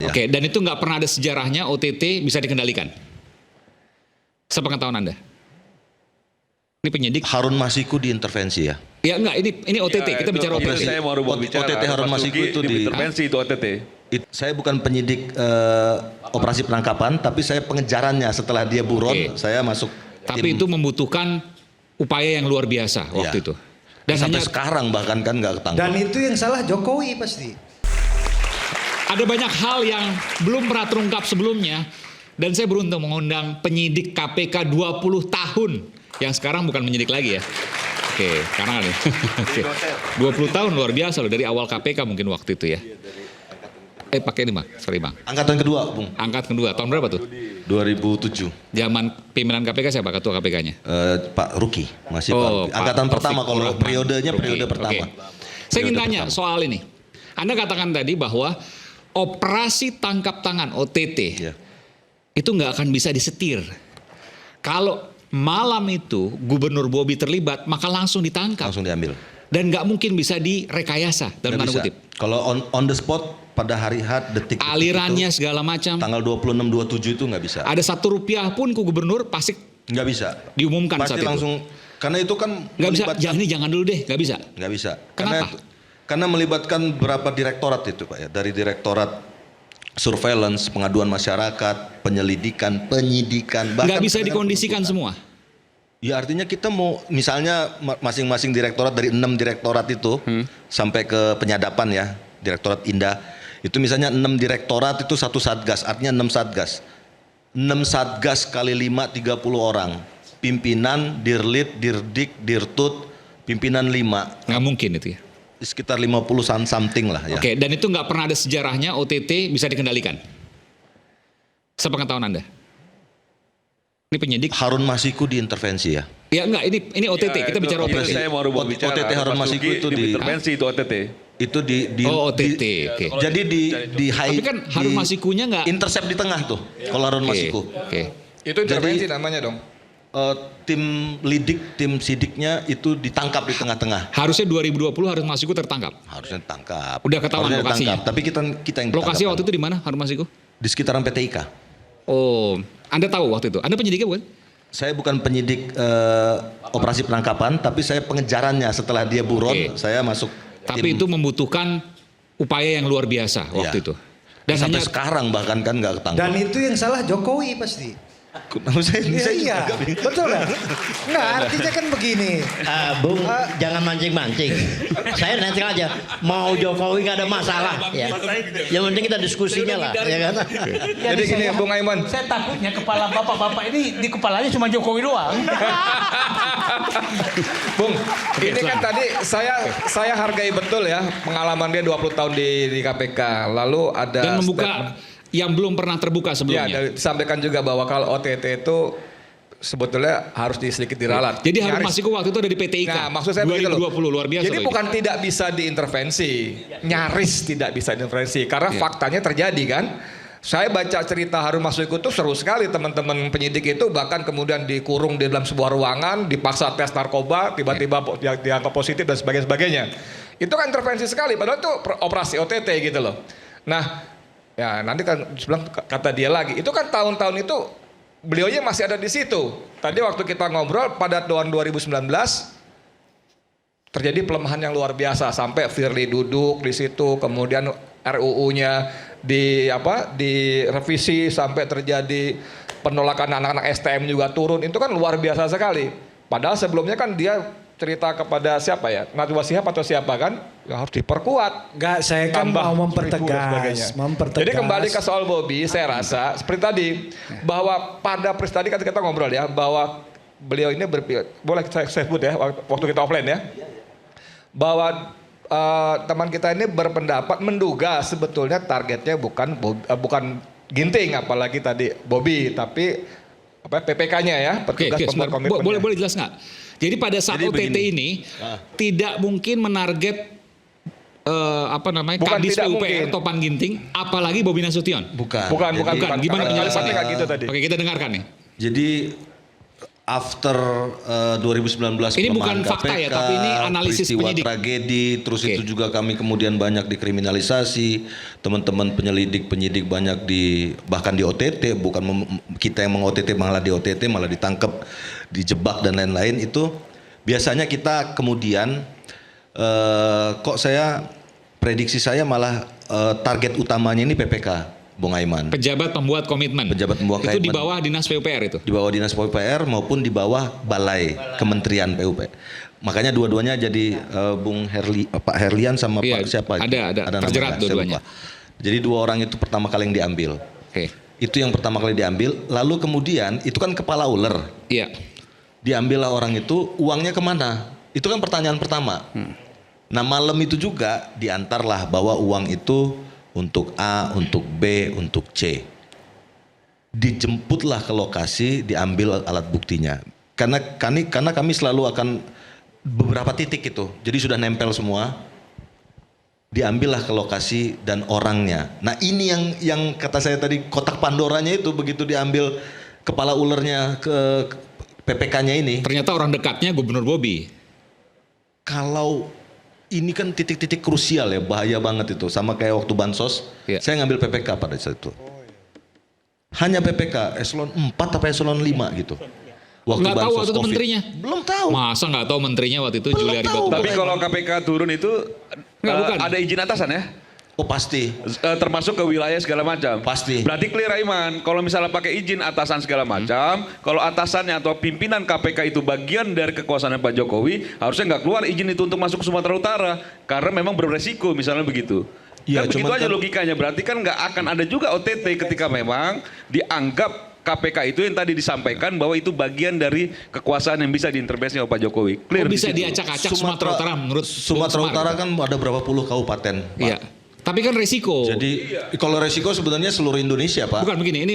Oke, dan itu nggak pernah ada sejarahnya OTT bisa dikendalikan? Sepengetahuan Anda? Ini penyidik. Harun Masiku diintervensi ya? Ya enggak, ini OTT, kita bicara OTT. Saya mau bicara OTT Harun Masiku itu diintervensi itu OTT. Saya bukan penyidik operasi penangkapan, tapi saya pengejarannya setelah dia buron, saya masuk. Tapi itu membutuhkan upaya yang luar biasa waktu itu. Dan sampai sekarang bahkan kan nggak ketangkap. Dan itu yang salah Jokowi pasti. Ada banyak hal yang belum pernah terungkap sebelumnya, dan saya beruntung mengundang penyidik KPK 20 tahun yang sekarang bukan penyidik lagi ya. Oke, karena nih. 20 tahun luar biasa loh, dari awal KPK mungkin waktu itu ya. Pakai ini Bang, sorry Bang. Angkatan kedua, Bung. Angkatan kedua, tahun berapa tuh? 2007. Zaman pimpinan KPK siapa ketua KPK-nya? Pak Ruki, masih Pak. Angkatan pertama kalau periodenya periode pertama. Saya ingin tanya soal ini. Anda katakan tadi bahwa operasi tangkap tangan OTT itu nggak akan bisa disetir. Kalau malam itu Gubernur Bobi terlibat, maka langsung ditangkap. Langsung diambil. Dan nggak mungkin bisa direkayasa dalam tanda kutip. Kalau on the spot pada hari detik alirannya itu, segala macam. Tanggal 26-27 itu nggak bisa. Ada Rp1 pun ke Gubernur pasti nggak bisa. Diumumkan pasti saat langsung, itu. Karena itu kan nggak bisa. Jangan dulu deh, nggak bisa. Nggak bisa. Kenapa? Karena melibatkan berapa direktorat itu Pak ya. Dari direktorat surveillance, pengaduan masyarakat, penyelidikan, penyidikan. Nggak bisa dikondisikan semua. Ya artinya kita mau misalnya masing-masing direktorat dari 6 direktorat itu sampai ke penyadapan ya, direktorat Indah itu misalnya 6 direktorat itu satu satgas, artinya 6 satgas. 6 satgas kali 5 30 orang. Pimpinan, Dirlit, Dirdik, Dirtut, pimpinan 5. Nggak mungkin itu ya. Sekitar 50 something lah ya. Oke, dan itu nggak pernah ada sejarahnya OTT bisa dikendalikan. Sepengetahuan Anda? Ini penyidik. Harun Masiku diintervensi ya? Ya enggak, ini OTT, kita bicara OTT. Saya mau bicara OTT Harun Masiku itu diintervensi itu OTT. Itu OTT, oke. Jadi di high. Tapi kan Harun Masikunya nggak intercept di tengah tuh. Kalau Harun Masiku. Oke. Itu intervensi namanya dong. Tim lidik, tim sidiknya itu ditangkap di tengah-tengah. Harusnya 2020 Harun Masiku tertangkap. Harusnya ditangkap. Udah ketahuan lokasinya. Tapi kita yang lokasi waktu itu di mana Harun Masiku? Di sekitaran PT IKA. Oh, Anda tahu waktu itu? Anda penyidiknya bukan? Saya bukan penyidik operasi penangkapan, tapi saya pengejarannya setelah dia buron, saya masuk. Tapi itu membutuhkan upaya yang luar biasa waktu itu. Dan sampai sekarang bahkan kan nggak ketangkap. Dan itu yang salah Jokowi pasti. Iya, betul kan? Nggak, artinya kan begini. Bung, jangan mancing-mancing. Saya netral aja. Mau Jokowi nggak ada masalah. Ya. Yang penting kita diskusinya lah, ya kan? Jadi gini, Bung Aiman. Saya takutnya kepala bapak-bapak ini di kepalanya cuma Jokowi doang. Bung, ini kan tadi saya hargai betul ya pengalaman dia 20 tahun di KPK. Lalu ada dan membuka yang belum pernah terbuka sebelumnya. Ya, disampaikan juga bahwa kalau OTT itu sebetulnya harus sedikit diralat. Jadi Harun Masiku waktu itu ada di PT IKA. Nah, maksud saya 2020 luar biasa. Jadi bukan tidak bisa diintervensi, nyaris tidak bisa diintervensi karena faktanya terjadi kan. Saya baca cerita Harun Masiku itu seru sekali, teman-teman penyidik itu bahkan kemudian dikurung di dalam sebuah ruangan, dipaksa tes narkoba, tiba-tiba dianggap positif dan sebagainya. Itu kan intervensi sekali, padahal itu operasi OTT gitu loh. Nah, ya nanti kan bilang kata dia lagi, itu kan tahun-tahun itu beliaunya masih ada di situ. Tadi waktu kita ngobrol pada tahun 2019 terjadi pelemahan yang luar biasa sampai Firly duduk di situ, kemudian RUU-nya direvisi sampai terjadi penolakan anak-anak STM juga turun. Itu kan luar biasa sekali. Padahal sebelumnya kan dia cerita kepada siapa ya, Najwa Shihab atau siapa kan, ya harus diperkuat. Enggak, saya kan mau mempertegas. Jadi kembali ke soal Bobi, saya rasa seperti tadi bahwa pada peristiwa tadi kan kita ngobrol ya, bahwa beliau ini boleh saya sebut ya waktu kita offline ya, bahwa teman kita ini berpendapat menduga sebetulnya targetnya bukan Ginting apalagi tadi Bobi, tapi PPK-nya ya, petugas pembuat komitmen. Boleh jelas nggak? Jadi pada saat OTT ini tidak mungkin menarget Kadis PUPR Topan Ginting, apalagi Bobi Nasution. Bukan. Gimana penjelasannya? gitu tadi. Oke, kita dengarkan nih. Jadi after 2019 Ini pelemahan bukan fakta ya, tapi ini analisis peristiwa penyidik. tragedi, terus Oke. itu juga kami kemudian banyak dikriminalisasi, teman-teman penyidik banyak bahkan di OTT, bukan kita yang meng-OTT malah di OTT, malah ditangkap, dijebak dan lain-lain. Itu biasanya kita kemudian prediksi saya malah target utamanya ini PPK. Bung Aiman. Pejabat pembuat komitmen. Pejabat pembuat Itu di komitmen. bawah Dinas PUPR itu. Di bawah Dinas PUPR maupun di bawah Balai Kementerian PUPR. Makanya dua-duanya jadi Pak Herlian sama Iya, Pak siapa? ada namanya, terjerat saya dua-duanya. lupa. Jadi dua orang itu pertama kali yang diambil. Oke. Itu yang pertama kali diambil. Lalu kemudian itu kan kepala ular. Iya. Diambillah orang itu, uangnya kemana? Itu kan pertanyaan pertama. Nah malam itu juga diantarlah bahwa uang itu untuk A, untuk B, untuk C. Dijemputlah ke lokasi, diambil alat buktinya. Karena kami selalu akan beberapa titik itu. Jadi sudah nempel semua. Diambillah ke lokasi dan orangnya. Nah ini yang kata saya tadi kotak Pandoranya itu begitu diambil kepala ulernya ke PPK-nya ini. Ternyata orang dekatnya Gubernur Bobi. Kalau ini kan titik-titik krusial ya, bahaya banget itu. Sama kayak waktu bansos, Iya. saya ngambil PPK pada saat itu. Hanya PPK, eselon 4 atau eselon 5 gitu. Waktu Nggak tahu waktu itu COVID. menterinya. Belum tahu. Masa nggak tahu menterinya waktu itu Belum Juliari tahu. Batubara? Tapi kalau KPK turun itu Nggak, bukan. ada izin atasan ya? Oh pasti. Termasuk ke wilayah segala macam. Pasti. Berarti clear Aiman, kalau misalnya pakai izin atasan segala macam, kalau atasannya atau pimpinan KPK itu bagian dari kekuasaan Pak Jokowi, harusnya nggak keluar izin itu untuk masuk ke Sumatera Utara, karena memang beresiko misalnya begitu. Iya, Kan begitu cuman aja kan- logikanya, berarti kan nggak akan ada juga OTT ketika memang dianggap KPK itu yang tadi disampaikan bahwa itu bagian dari kekuasaan yang bisa diintervensi oleh Pak Jokowi. Clear Kok di bisa situ. diacak-acak Sumatera Utara menurut Sumatera Bung Semar, Utara gitu? kan ada berapa puluh kabupaten, Pak. Iya. Tapi kan resiko. Jadi kalau resiko sebenarnya seluruh Indonesia, Pak. Bukan begini, ini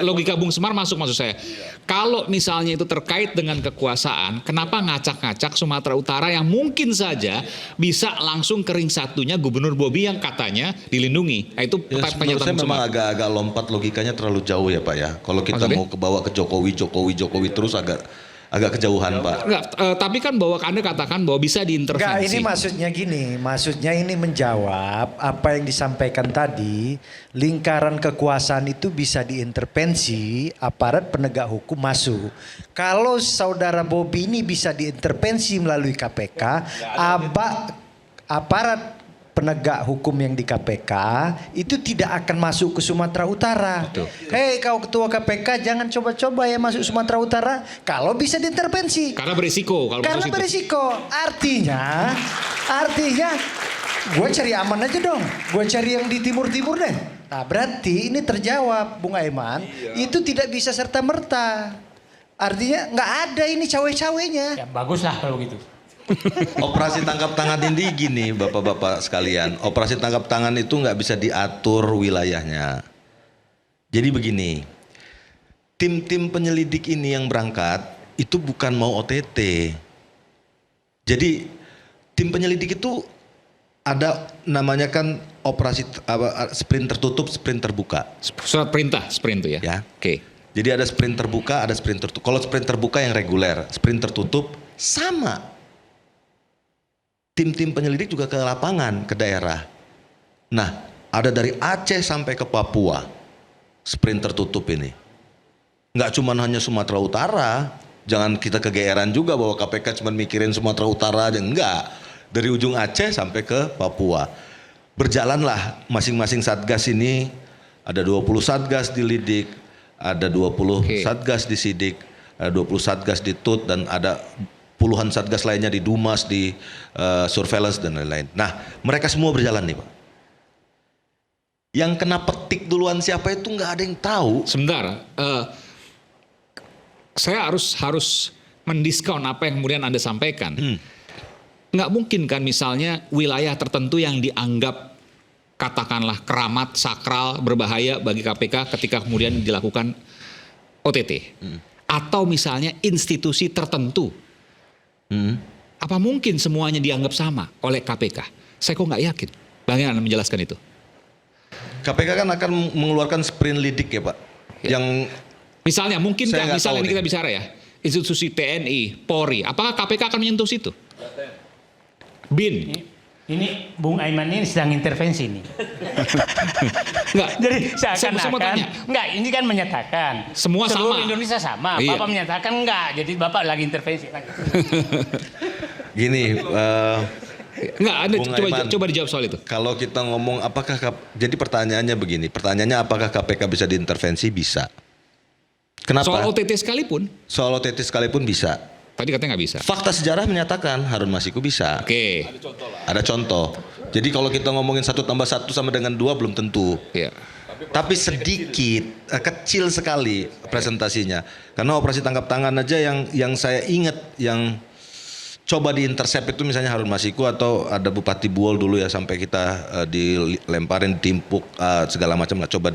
logika Bung Semar masuk maksud saya. Kalau misalnya itu terkait dengan kekuasaan, kenapa ngacak-ngacak Sumatera Utara yang mungkin saja bisa langsung ke ring satunya Gubernur Bobi yang katanya dilindungi. Nah, itu Ya, menurut pernyataan saya Bung memang Semar. agak lompat logikanya terlalu jauh ya Pak ya. Kalau kita Maksudnya? mau kebawa ke Jokowi terus agak kejauhan Pak. Enggak, tapi kan bahwa Anda katakan bahwa bisa diintervensi. Enggak, ini maksudnya gini. Maksudnya ini menjawab apa yang disampaikan tadi. Lingkaran kekuasaan itu bisa diintervensi, aparat penegak hukum masuk. Kalau saudara Bobi ini bisa diintervensi melalui KPK, aparat penegak hukum yang di KPK itu tidak akan masuk ke Sumatera Utara. Hei kau ketua KPK jangan coba-coba ya masuk Sumatera Utara kalau bisa diintervensi. Karena berisiko kalau Karena masuk situ. berisiko. Artinya gue cari aman aja dong. Gue cari yang di timur-timur deh. Nah berarti ini terjawab Bung Aiman. Itu tidak bisa serta-merta. Artinya nggak ada ini cawe-cawenya. Ya bagus lah kalau gitu. Operasi tangkap tangan ini gini Bapak-bapak sekalian. Operasi tangkap tangan itu nggak bisa diatur wilayahnya. Jadi begini. Tim-tim penyelidik ini yang berangkat itu bukan mau OTT. Jadi tim penyelidik itu ada namanya kan operasi sprint tertutup, sprint terbuka. Surat perintah sprint itu ya. Ya. Oke. Jadi ada sprint terbuka, ada sprint tertutup. Kalau sprint terbuka yang reguler, sprint tertutup sama. Tim-tim penyelidik juga ke lapangan, ke daerah. Nah, ada dari Aceh sampai ke Papua, sprint tertutup ini. Nggak cuma hanya Sumatera Utara, jangan kita kegeeran juga bahwa KPK cuma mikirin Sumatera Utara aja, enggak. Dari ujung Aceh sampai ke Papua. Berjalanlah masing-masing satgas ini, ada 20 satgas dilidik, ada 20 satgas disidik, ada 20 satgas di TUT, dan ada puluhan satgas lainnya di Dumas, di surveillance dan lain-lain. Nah, mereka semua berjalan nih Pak. Yang kena petik duluan siapa itu nggak ada yang tahu. Sebentar, saya harus mendiskon apa yang kemudian Anda sampaikan. Nggak mungkin kan misalnya wilayah tertentu yang dianggap katakanlah keramat, sakral, berbahaya bagi KPK ketika kemudian dilakukan OTT. Atau misalnya institusi tertentu. Apa mungkin semuanya dianggap sama oleh KPK? Saya kok nggak yakin. Bagaimana Anda menjelaskan itu? KPK kan akan mengeluarkan sprint lidik ya Pak. Ya. Yang Misalnya, mungkin Saya nggak misalnya tahu ini kita bicara ya, institusi TNI, Polri, apakah KPK akan menyentuh situ? Bin. Ini Bung Aiman ini sedang intervensi nih. Enggak. Jadi Saya mau seakan-akan, tanya. enggak, ini kan menyatakan Semua seluruh sama. Indonesia sama. Iya. Bapak menyatakan enggak, jadi Bapak lagi intervensi. Gini, Enggak, Anda Bung Aiman. coba dijawab soal itu. kalau kita ngomong jadi pertanyaannya begini, pertanyaannya apakah KPK bisa diintervensi? Bisa. Kenapa? Soal OTT sekalipun, Soal OTT sekalipun bisa. tadi katanya nggak bisa. Fakta sejarah menyatakan Harun Masiku bisa. Oke. Ada contoh. Jadi kalau kita ngomongin 1+1 sama dengan 2 belum tentu. Iya. Tapi sedikit, kecil sekali presentasinya. Karena operasi tangkap tangan aja yang saya ingat yang coba diintersep itu misalnya Harun Masiku atau ada Bupati Buol dulu ya sampai kita dilemparin, ditimpuk segala macam lah, coba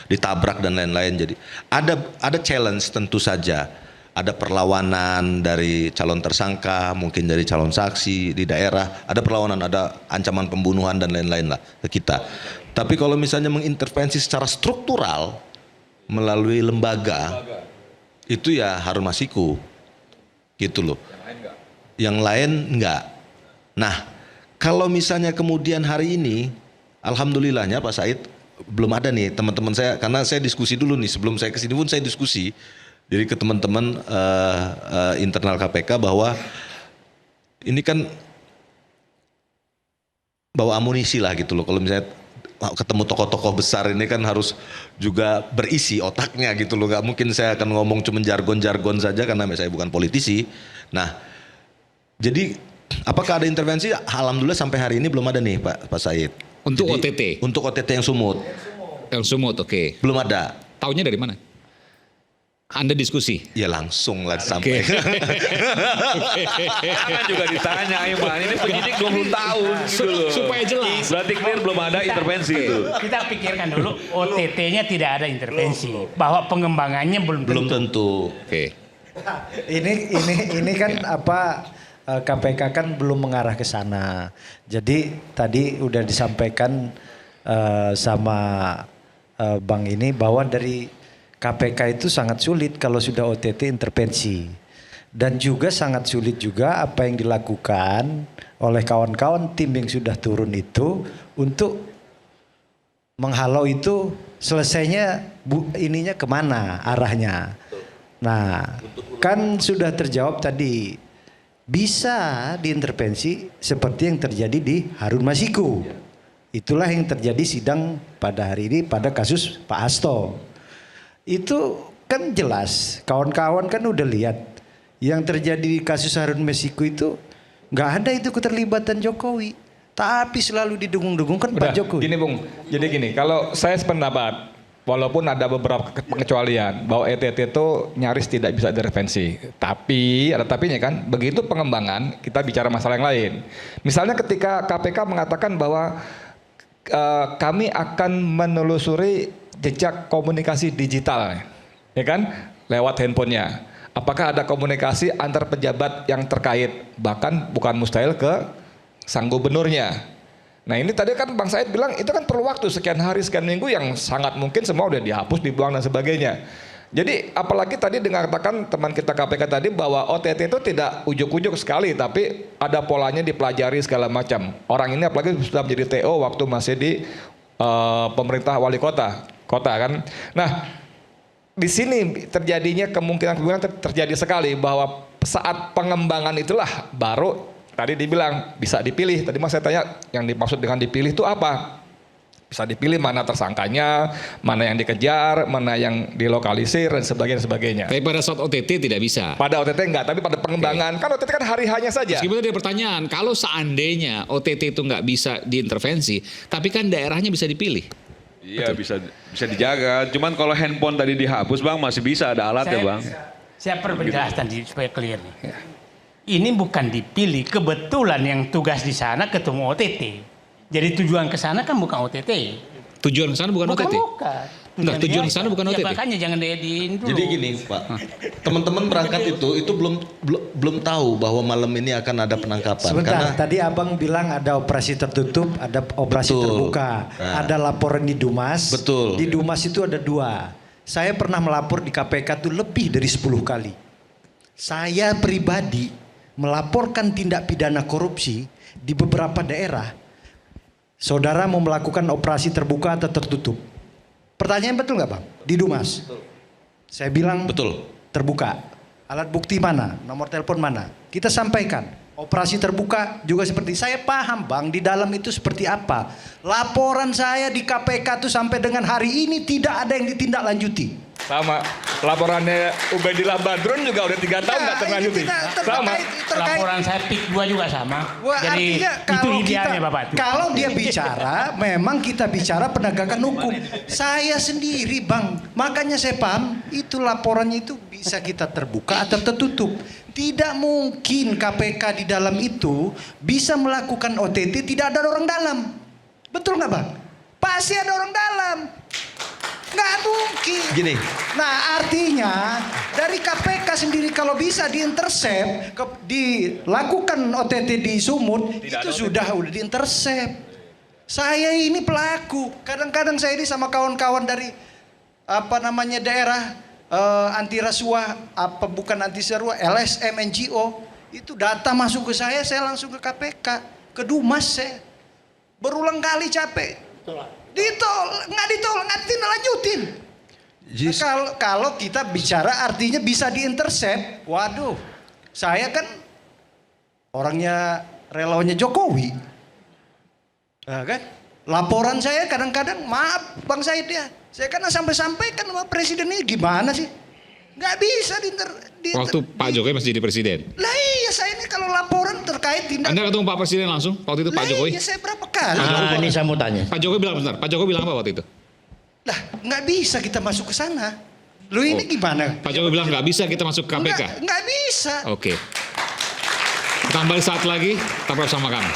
ditabrak dan lain-lain. Jadi ada challenge tentu saja. Ada perlawanan dari calon tersangka, mungkin dari calon saksi di daerah, ada perlawanan, ada ancaman pembunuhan dan lain-lain lah ke kita. Tapi kalau misalnya mengintervensi secara struktural melalui lembaga, itu ya Harun Masiku, gitu loh. Yang lain enggak. Nah, kalau misalnya kemudian hari ini, alhamdulillahnya Pak Said belum ada nih teman-teman saya, karena saya diskusi dulu nih sebelum saya kesini pun saya diskusi. Jadi ke teman-teman internal KPK bahwa ini kan bawa amunisi lah gitu loh. Kalau misalnya ketemu tokoh-tokoh besar ini kan harus juga berisi otaknya gitu loh. Gak mungkin saya akan ngomong cuma jargon-jargon saja karena saya bukan politisi. Nah, jadi apakah ada intervensi? Alhamdulillah sampai hari ini belum ada nih Pak Said. Untuk Jadi, OTT? Untuk OTT yang sumut. Yang sumut, oke. Belum ada. Taunya dari mana? Anda diskusi? Ya langsung lah sampai. Kan juga ditanya Aiman, ini penyidik 20 tahun gitu loh. Supaya jelas. Berarti clear belum ada intervensi itu. Kita pikirkan dulu OTT-nya tidak ada intervensi, bahwa pengembangannya Belum tentu. Oke. Ini kan apa KPK kan belum mengarah ke sana. Jadi tadi udah disampaikan sama Bang ini bahwa dari KPK itu sangat sulit kalau sudah OTT intervensi. Dan juga sangat sulit juga apa yang dilakukan oleh kawan-kawan tim yang sudah turun itu untuk menghalau itu selesainya ininya kemana arahnya. Nah kan sudah terjawab tadi bisa diintervensi seperti yang terjadi di Harun Masiku. Itulah yang terjadi sidang pada hari ini pada kasus Pak Hasto. Itu kan jelas, kawan-kawan kan udah lihat yang terjadi di kasus Harun Masiku itu nggak ada itu keterlibatan Jokowi, tapi selalu didukung-dukungkan Pak Jokowi. Gini Bung, jadi gini, kalau saya sependapat, walaupun ada beberapa pengecualian bahwa ETT itu nyaris tidak bisa direvisi, tapi ada tapinya kan, begitu pengembangan kita bicara masalah yang lain. Misalnya ketika KPK mengatakan bahwa kami akan menelusuri jejak komunikasi digital, ya kan, lewat handphonenya. Apakah ada komunikasi antar pejabat yang terkait, bahkan bukan mustahil ke sang gubernurnya. Nah ini tadi kan Bang Said bilang itu kan perlu waktu sekian hari, sekian minggu yang sangat mungkin semua udah dihapus, dibuang dan sebagainya. Jadi apalagi tadi dikatakan teman kita KPK tadi bahwa OTT itu tidak ujuk-ujuk sekali, tapi ada polanya dipelajari segala macam. Orang ini apalagi sudah menjadi TO waktu masih di pemerintah wali kota kan. Nah di sini terjadinya kemungkinan terjadi sekali bahwa saat pengembangan itulah baru tadi dibilang bisa dipilih. Tadi mas saya tanya yang dimaksud dengan dipilih itu apa? Bisa dipilih mana tersangkanya, mana yang dikejar, mana yang dilokalisir dan sebagainya. Tapi pada saat OTT tidak bisa. Pada OTT enggak, tapi pada pengembangan kan OTT kan hari hanya saja. Meskipun tadi ada pertanyaan, kalau seandainya OTT itu nggak bisa diintervensi, tapi kan daerahnya bisa dipilih. Iya bisa dijaga. Cuman kalau handphone tadi dihapus Bang masih bisa ada alatnya Bang. Saya perlu penjelasan supaya clear nih. Ini bukan dipilih, kebetulan yang tugas di sana ketemu OTT. Jadi tujuan ke sana kan bukan OTT. Tujuan ke sana bukan OTT? Bukan. Nah, tujuan ke sana bukan OTT. Ya, makanya jangan diin dulu. Jadi gini Pak, teman-teman berangkat itu belum tahu bahwa malam ini akan ada penangkapan. Sebentar, Karena tadi abang bilang ada operasi tertutup, ada operasi Betul. terbuka, ada laporan di Dumas. Betul. Di Dumas itu ada 2. Saya pernah melapor di KPK itu lebih dari 10 kali. Saya pribadi melaporkan tindak pidana korupsi di beberapa daerah. Saudara mau melakukan operasi terbuka atau tertutup? Pertanyaan betul nggak Bang? Di Dumas. Saya bilang Betul. terbuka. Alat bukti mana? Nomor telepon mana? Kita sampaikan. Operasi terbuka juga seperti saya paham Bang di dalam itu seperti apa. Laporan saya di KPK itu sampai dengan hari ini tidak ada yang ditindaklanjuti. Sama. Laporannya Ubaidillah Badrun juga udah 3 tahun nggak terlanjuti. Sama. Laporan saya PIK 2 juga sama. Wah, Jadi artinya itu idealnya Bapak tuh. kalau dia bicara, memang kita bicara penegakan hukum. Saya sendiri Bang, makanya saya paham itu laporannya itu bisa kita terbuka atau tertutup. Tidak mungkin KPK di dalam itu bisa melakukan OTT tidak ada orang dalam. Betul nggak Bang? Pasti ada orang dalam. Nggak mungkin. Gini. Nah artinya dari KPK sendiri kalau bisa diintersep, dilakukan OTT di Sumut, itu sudah diintersep. Saya ini pelaku. Kadang-kadang saya ini sama kawan-kawan dari daerah anti rasuah, bukan anti rasuah, LSM, NGO, itu data masuk ke saya langsung ke KPK, ke Dumas saya. Berulang kali capek. Nggak lanjutin. Kalau kita bicara artinya bisa diintersep. Waduh, saya kan orangnya relawannya Jokowi, kan? Laporan saya kadang-kadang maaf Bang Said ya, saya kan sampaikan sama presiden ini gimana sih? Nggak bisa Waktu Pak Jokowi masih jadi presiden. Lah iya saya ini kalau laporan terkait tindak. Anda ketemu Pak Presiden langsung waktu itu Pak Jokowi? Iya saya berapa kali. Ini saya mau tanya. Pak Jokowi bilang bentar. Pak Jokowi bilang apa waktu itu? Lah nggak bisa kita masuk ke sana. Lu ini gimana? Pak Jokowi bilang nggak bisa kita masuk ke KPK. Nggak bisa. Oke. Tambah saat lagi, tetap bersama kami.